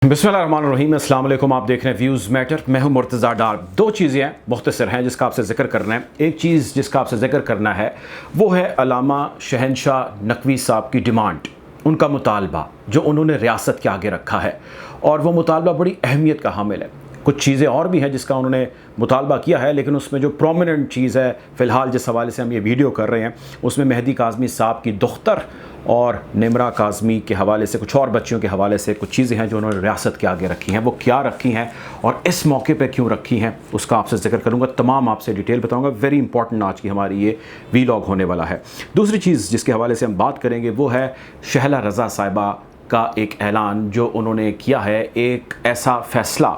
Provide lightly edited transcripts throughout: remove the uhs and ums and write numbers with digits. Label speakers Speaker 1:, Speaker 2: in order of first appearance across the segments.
Speaker 1: बिस्मिल्लाहिर्रहमानिर्रहीम, अस्सलाम वालेकुम। आप देख रहे हैं व्यूज़ मैटर। मैं हूं मुर्तज़ा डार। दो चीज़ें हैं, मुख्तसर हैं, जिसका आपसे ज़िक्र करना है। एक चीज़ जिसका आपसे ज़िक्र करना है वो है अल्लामा शहनशाह नकवी साहब की डिमांड, उनका मुतालबा जो उन्होंने रियासत के आगे रखा है, और वो मुतालबा बड़ी अहमियत का हामिल है। कुछ चीज़ें और भी हैं जिसका उन्होंने मुतालबा किया है, लेकिन उसमें जो प्रोमिनेंट चीज़ है फ़िलहाल जिस हवाले से हम ये वीडियो कर रहे हैं, उसमें मेहदी काज़मी साहब की दुख्तर और निमरा काज़मी के हवाले से, कुछ और बच्चियों के हवाले से कुछ चीज़ें हैं जो उन्होंने रियासत के आगे रखी हैं। वो क्या रखी हैं और इस मौके पे क्यों रखी हैं, उसका आपसे जिक्र करूँगा, तमाम आपसे डिटेल बताऊँगा। वेरी इंपॉर्टेंट आज की हमारी ये वीलॉग होने वाला है। दूसरी चीज़ जिसके हवाले से हम बात करेंगे वो है शहला रज़ा साहिबा का एक ऐलान जो उन्होंने किया है, एक ऐसा फ़ैसला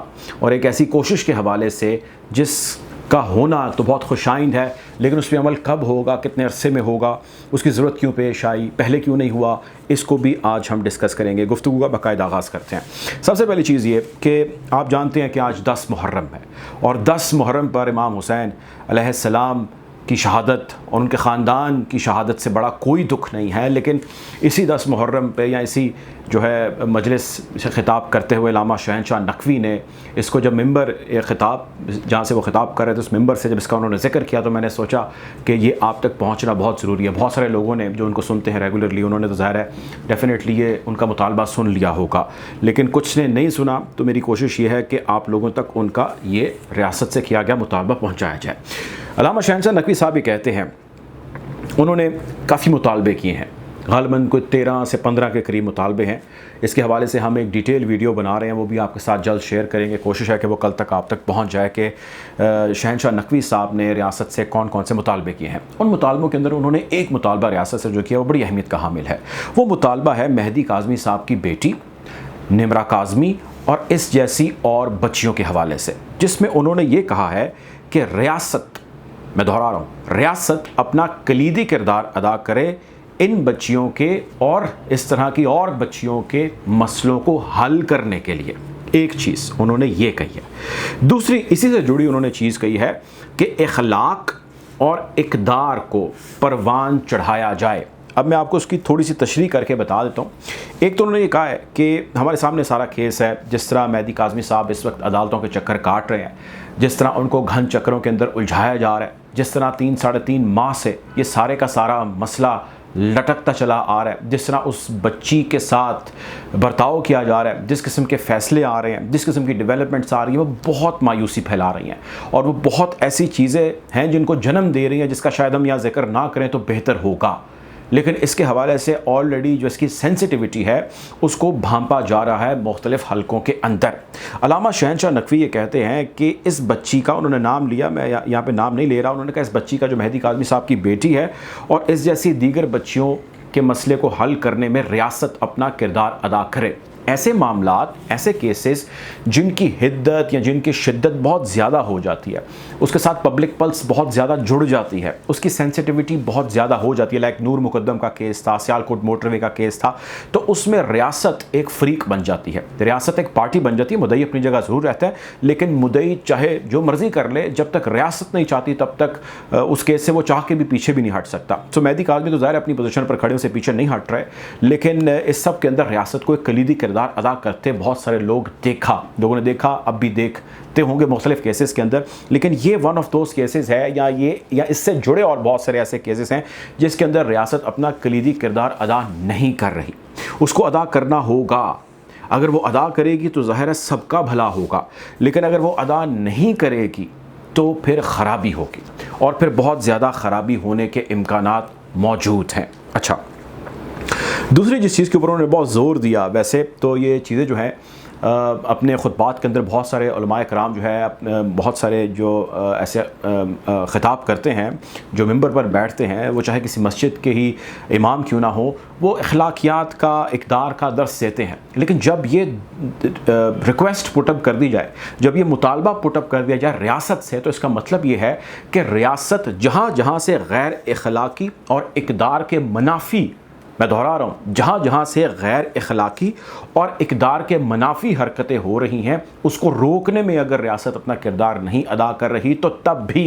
Speaker 1: और एक ऐसी कोशिश के हवाले से जिसका होना तो बहुत खुशाइंद है, लेकिन उस पर अमल कब होगा, कितने अरसे में होगा, उसकी ज़रूरत क्यों पेश आई, पहले क्यों नहीं हुआ, इसको भी आज हम डिस्कस करेंगे। गुफ्तगू का बाकायदा आगाज़ करते हैं। सबसे पहली चीज़ ये कि आप जानते हैं कि आज 10 मुहर्रम है, और 10 मुहर्रम पर इमाम हुसैन अलैहिस्सलाम की शहादत और उनके ख़ानदान की शहादत से बड़ा कोई दुख नहीं है। लेकिन इसी 10 मुहर्रम पे या इसी जो है मजलिस से ख़िताब करते हुए अल्लामा शहनशाह नकवी ने इसको जब मिंबर ख़िताब जहाँ से वो ख़िताब कर रहे थे उस मिंबर से जब इसका उन्होंने ज़िक्र किया, तो मैंने सोचा कि ये आप तक पहुँचना बहुत ज़रूरी है। बहुत सारे लोगों ने जो उनको सुनते हैं रेगुलरली, उन्होंने तो ज़ाहिर है डेफ़िनेटली ये उनका मुतालबा सुन लिया होगा, लेकिन कुछ ने नहीं सुना। तो मेरी कोशिश ये है कि आप लोगों तक उनका ये रियासत से किया गया मुतालबा पहुँचाया जाए। अल्लामा शहनशाह नकवी साहब ये कहते हैं, उन्होंने काफ़ी मुतालबे किए हैं, ग़ालिबन कोई 13 से 15 के करीब मुतालबे हैं। इसके हवाले से हम एक डिटेल वीडियो बना रहे हैं, वो भी आपके साथ जल्द शेयर करेंगे। कोशिश है कि वो कल तक आप तक पहुंच जाए कि शहनशाह नकवी साहब ने रियासत से कौन कौन से मुतालबे किए हैं। उन मुतालबों के अंदर उन्होंने एक मुतालबा रियासत से जो किया वो बड़ी अहमियत का हामिल है। वो मुतालबा है मेहदी काज़मी साहब की बेटी निमरा काज़मी और इस जैसी और बच्चियों के हवाले से, जिसमें उन्होंने ये कहा है कि रियासत, मैं दोहरा रहा हूँ, रियासत अपना कलीदी किरदार अदा करे इन बच्चियों के और इस तरह की और बच्चियों के मसलों को हल करने के लिए। एक चीज़ उन्होंने ये कही है। दूसरी इसी से जुड़ी उन्होंने चीज़ कही है कि इखलाक और इक़दार को परवान चढ़ाया जाए। अब मैं आपको उसकी थोड़ी सी तशरीह करके बता देता हूँ। एक तो उन्होंने ये कहा है कि हमारे सामने सारा केस है, जिस तरह मेहदी काज़मी साहब इस वक्त अदालतों के चक्कर काट रहे हैं, जिस तरह उनको घन चक्करों के अंदर उलझाया जा रहा है, जिस तरह 3 साढ़े 3 माह से ये सारे का सारा मसला लटकता चला आ रहा है, जिस तरह उस बच्ची के साथ बर्ताव किया जा रहा है, जिस किस्म के फ़ैसले आ रहे हैं, जिस किस्म की डेवलपमेंट्स आ रही हैं, वो बहुत मायूसी फैला रही हैं, और वो बहुत ऐसी चीज़ें हैं जिनको जन्म दे रही हैं जिसका शायद हम यहाँ जिक्र ना करें तो बेहतर होगा। लेकिन इसके हवाले से ऑलरेडी जो इसकी सेंसिटिविटी है उसको भांपा जा रहा है मुख्तलिफ हलकों के अंदर। अल्लामा शहनशाह नकवी ये कहते हैं कि इस बच्ची का, उन्होंने नाम लिया, मैं यहाँ पे नाम नहीं ले रहा, उन्होंने कहा इस बच्ची का जो मेहदी काज़मी साहब की बेटी है और इस जैसी दीगर बच्चियों के मसले को हल करने में रियासत अपना किरदार अदा करे। ऐसे मामलात, ऐसे केसेस जिनकी हिद्दत या जिनकी शिद्दत बहुत ज़्यादा हो जाती है, उसके साथ पब्लिक पल्स बहुत ज़्यादा जुड़ जाती है, उसकी सेंसिटिविटी बहुत ज़्यादा हो जाती है, लाइक नूर मुकद्दम का केस था, सियालकोट मोटरवे का केस था, तो उसमें रियासत एक फ़रीक बन जाती है, रियासत एक पार्टी बन जाती है। मुदई अपनी जगह ज़रूर रहता है, लेकिन मुदई चाहे जो मर्ज़ी कर ले, जब तक रियासत नहीं चाहती तब तक उस केस से वो चाह के भी पीछे भी नहीं हट सकता। तो मेहदी काज़मी तो ज़ाहिर अपनी पोजीशन पर खड़े, उसे पीछे नहीं हट रहे, लेकिन इस सब के अंदर रियासत को एक कलीदी किरदार अदा करते बहुत सारे लोगों ने देखा, अब भी देखते होंगे मुख्तलिफ केसेस के अंदर। लेकिन ये वन ऑफ दोज केसेस है, या इससे जुड़े और बहुत सारे ऐसे केसेस हैं जिसके अंदर रियासत अपना कलीदी किरदार अदा नहीं कर रही। उसको अदा करना होगा। अगर वो अदा करेगी तो ज़ाहिर है सबका भला होगा, लेकिन अगर वो अदा नहीं करेगी तो फिर ख़राबी होगी, और फिर बहुत ज़्यादा ख़राबी होने के इम्कानात मौजूद हैं। अच्छा, दूसरी जिस चीज़ के ऊपर उन्होंने बहुत ज़ोर दिया, वैसे तो ये चीज़ें जो हैं अपने खुतबात के अंदर बहुत सारे उलमाए कराम जो है, बहुत सारे जो ऐसे ख़िताब करते हैं, जो मिंबर पर बैठते हैं, वो चाहे किसी मस्जिद के ही इमाम क्यों ना हो, वो अखलाकियात का, इक़दार का दर्स देते हैं। लेकिन जब ये रिक्वेस्ट पुटअप कर दी जाए, जब ये मुतालबा पुटअप कर दिया जाए रियासत से, तो इसका मतलब ये है कि रियासत जहाँ जहाँ से गैर अखलाकी और इक़दार के मुनाफी, मैं दोहरा रहा हूँ, जहाँ जहाँ से गैर अखलाकी और इक़दार के मुनाफी हरकतें हो रही हैं, उसको रोकने में अगर रियासत अपना किरदार नहीं अदा कर रही, तो तब भी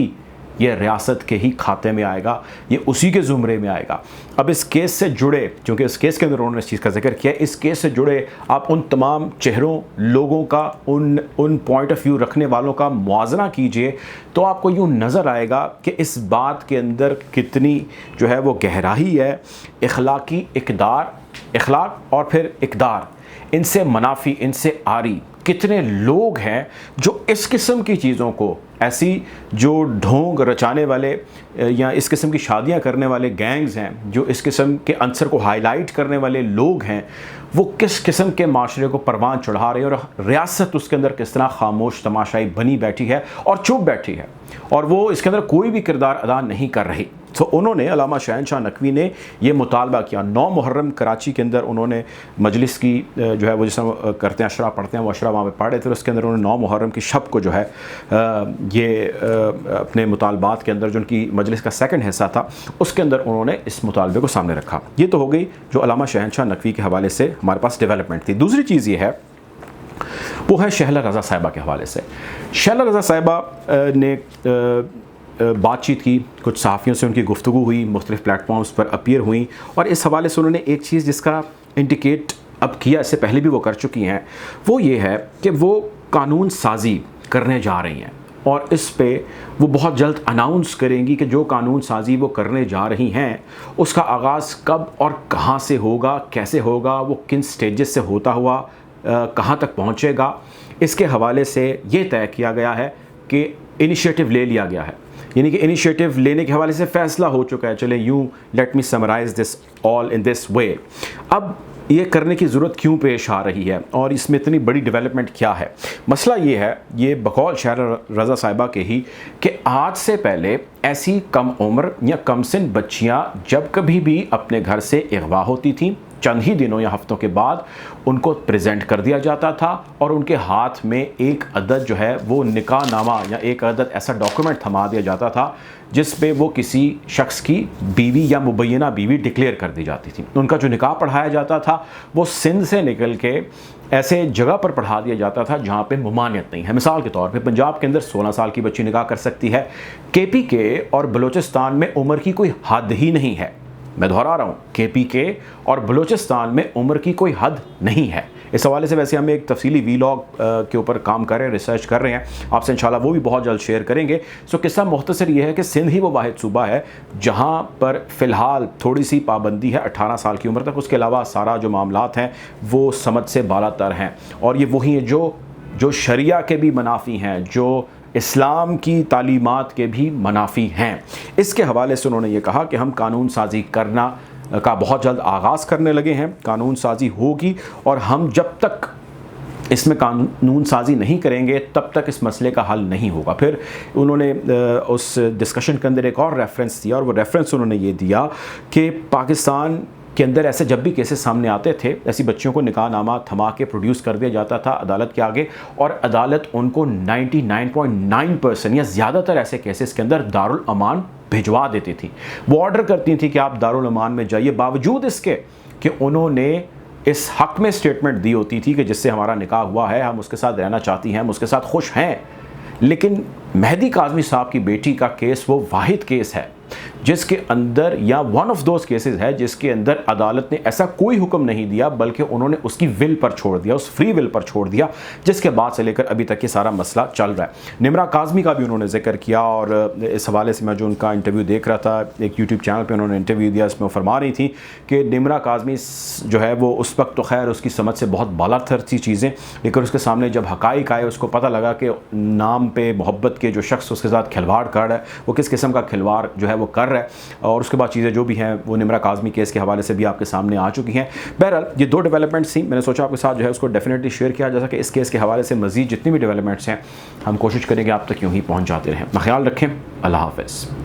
Speaker 1: ये रियासत के ही खाते में आएगा, ये उसी के ज़ुमरे में आएगा। अब इस केस से जुड़े, क्योंकि इस केस के अंदर उन्होंने इस चीज़ का जिक्र किया, इस केस से जुड़े आप उन तमाम चेहरों, लोगों का, उन पॉइंट ऑफ व्यू रखने वालों का मुआवजा कीजिए तो आपको यूँ नज़र आएगा कि इस बात के अंदर कितनी जो है वो गहराई है। इखलाकी इक़दार, इखलाक और फिर इक़दार, इनसे मुनाफी, इनसे आरी कितने लोग हैं जो इस किस्म की चीज़ों को, ऐसी जो ढोंग रचाने वाले या इस किस्म की शादियां करने वाले गैंग्स हैं, जो इस किस्म के अंसर को हाईलाइट करने वाले लोग हैं, वो किस किस्म के माशरे को परवान चढ़ा रहे हैं और रियासत उसके अंदर किस तरह खामोश तमाशाई बनी बैठी है और चुप बैठी है और वो इसके अंदर कोई भी किरदार अदा नहीं कर रही। तो उन्होंने, अल्लामा शहनशाह नकवी ने ये मुतालबा किया। 9 मुहर्रम कराची के अंदर उन्होंने मजलिस की जो है वो जिस करते हैं, अशरा पढ़ते हैं, वो अशरा वहाँ पे पढ़ रहे थे। उसके अंदर उन्होंने 9 मुहर्रम की शब को जो है ये अपने मुतालबात के अंदर, जो उनकी मजलिस का सेकंड हिस्सा था, उसके अंदर उन्होंने इस मुतालबे को सामने रखा। ये तो हो गई जो अल्लामा शहनशाह नकवी के हवाले से हमारे पास डेवलपमेंट थी। दूसरी चीज़ ये है, वो है शहला रज़ा साहिबा के हवाले से। शहला रज़ा साहिबा ने बातचीत की, कुछ सहाफ़ियों से उनकी गुफ्तगू हुई, मुख्तलिफ़ प्लेटफॉर्म्स पर अपीयर हुई और इस हवाले से उन्होंने एक चीज़ जिसका इंडिकेट अब किया, इससे पहले भी वो कर चुकी हैं, वो ये है कि वो कानून साजी करने जा रही हैं और इस पे वो बहुत जल्द अनाउंस करेंगी कि जो कानून साजी वो करने जा रही हैं उसका आगाज़ कब और कहाँ से होगा, कैसे होगा, वो किन स्टेजेस से होता हुआ कहाँ तक पहुँचेगा। इसके हवाले से ये तय किया गया है कि इनिशिएटिव ले लिया गया है, यानी कि इनिशिएटिव लेने के हवाले से फ़ैसला हो चुका है। चले यूँ, let me summarize this all in this way. अब ये करने की ज़रूरत क्यों पेश आ रही है और इसमें इतनी बड़ी डेवलपमेंट क्या है? मसला ये है, ये बकौल शहला रज़ा साहिबा के ही, कि आज से पहले ऐसी कम उम्र या कम सिन बच्चियाँ जब कभी भी अपने घर से अगवा होती थीं, चंद ही दिनों या हफ्तों के बाद उनको प्रेजेंट कर दिया जाता था और उनके हाथ में एक अदद जो है वो निकाहनामा या एक अदद ऐसा डॉक्यूमेंट थमा दिया जाता था जिस पे वो किसी शख्स की बीवी या मुबैना बीवी डिक्लेयर कर दी जाती थी। उनका जो निकाह पढ़ाया जाता था वो सिंध से निकल के ऐसे जगह पर पढ़ा दिया जाता था जहाँ पे ममानियत नहीं है। मिसाल के तौर पे पंजाब के अंदर 16 साल की बच्ची निकाह कर सकती है, KPK और बलूचिस्तान में उम्र की कोई हद ही नहीं है। मैं दोहरा रहा हूँ, KPK और बलूचिस्तान में उम्र की कोई हद नहीं है। इस हवाले से वैसे हम एक तफसीली वीलॉग के ऊपर काम कर रहे हैं, रिसर्च कर रहे हैं, आपसे इंशाल्लाह वो भी बहुत जल्द शेयर करेंगे। सो किस्सा मुख्तसर ये है कि सिंध ही वो वाहिद सूबा है जहाँ पर फ़िलहाल थोड़ी सी पाबंदी है 18 साल की उम्र तक। उसके अलावा सारा जो मामलात हैं वो समझ से बालातर हैं और ये वही है जो शरिया के भी मुनाफी हैं, जो इस्लाम की तालीमात के भी मुनाफी हैं। इसके हवाले से उन्होंने ये कहा कि हम कानून साजी करना का बहुत जल्द आगाज़ करने लगे हैं, कानून साजी होगी और हम जब तक इसमें कानून साजी नहीं करेंगे तब तक इस मसले का हल नहीं होगा। फिर उन्होंने उस डिस्कशन के अंदर एक और रेफरेंस दिया और वो रेफरेंस उन्होंने ये दिया कि पाकिस्तान के अंदर ऐसे जब भी केसेस सामने आते थे, ऐसी बच्चियों को निकाहनामा थमा के प्रोड्यूस कर दिया जाता था अदालत के आगे और अदालत उनको 99.9% या ज़्यादातर ऐसे केसेस के अंदर दारुल अमान भिजवा देती थी। वो ऑर्डर करती थी कि आप दारुल अमान में जाइए, बावजूद इसके कि उन्होंने इस हक़ में स्टेटमेंट दी होती थी कि जिससे हमारा निकाह हुआ है, हम उसके साथ रहना चाहती हैं, हम उसके साथ खुश हैं। लेकिन मेहदी काज़मी साहब की बेटी का केस वो वाहिद केस है जिसके अंदर, या वन ऑफ दोज केसेस है जिसके अंदर अदालत ने ऐसा कोई हुक्म नहीं दिया बल्कि उन्होंने उसकी विल पर छोड़ दिया, उस फ्री विल पर छोड़ दिया, जिसके बाद से लेकर अभी तक ये सारा मसला चल रहा है। निमरा काज़मी का भी उन्होंने जिक्र किया और इस हवाले से मैं जो उनका इंटरव्यू देख रहा था, एक यूट्यूब चैनल पर उन्होंने इंटरव्यू दिया, इसमें वो फरमा रही थी कि निमरा काज़मी जो है वो उस वक्त तो खैर उसकी समझ से बहुत बालातर थी चीज़ें, लेकिन उसके सामने जब हक़ाइक़ आए उसको पता लगा कि नाम पे मोहब्बत के जो शख्स उसके साथ खिलवाड़ कर रहा है वो किस किस्म का खिलवाड़ जो है वो कर रहा है। और उसके बाद चीज़ें जो भी हैं वो निमरा काज़मी केस के हवाले से भी आपके सामने आ चुकी हैं। बहरहाल ये 2 डेवलपमेंट्स थी, मैंने सोचा आपके साथ जो है उसको डेफिनेटली शेयर किया जा सके। इस केस के हवाले से मज़ीद जितनी भी डेवलपमेंट्स हैं हम कोशिश करेंगे आप तक यूँ ही पहुँच जाते रहें। अपना ख्याल रखें। अल्लाह हाफ़िज़।